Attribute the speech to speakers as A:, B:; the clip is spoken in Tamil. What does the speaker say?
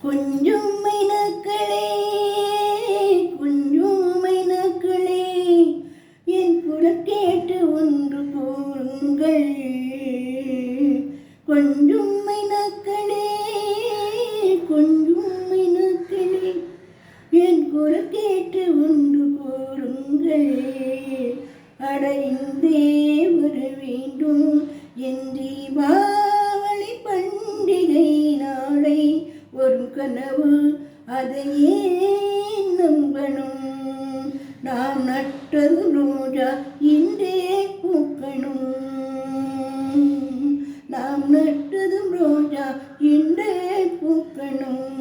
A: கொஞ்சம் மைனாக்களே, கொஞ்சம் மைனாக்களே, என் குரல் கேட்டு ஒன்று கூறுங்கள். கொஞ்சம் மைனாக்களே, கொஞ்சம் மைனாக்களே, என் குரல் கேட்டு ஒன்று கூறுங்கள். அட இன்றே வர வேண்டும் என் தீபாவளி பண்டிகை நாளை ஒரு கனவு, அதையே நம்பணும். நாம் நட்டது ரோஜா இன்றே பூக்கணும். நாம் நட்டதும் ரோஜா இன்றே பூக்கணும்.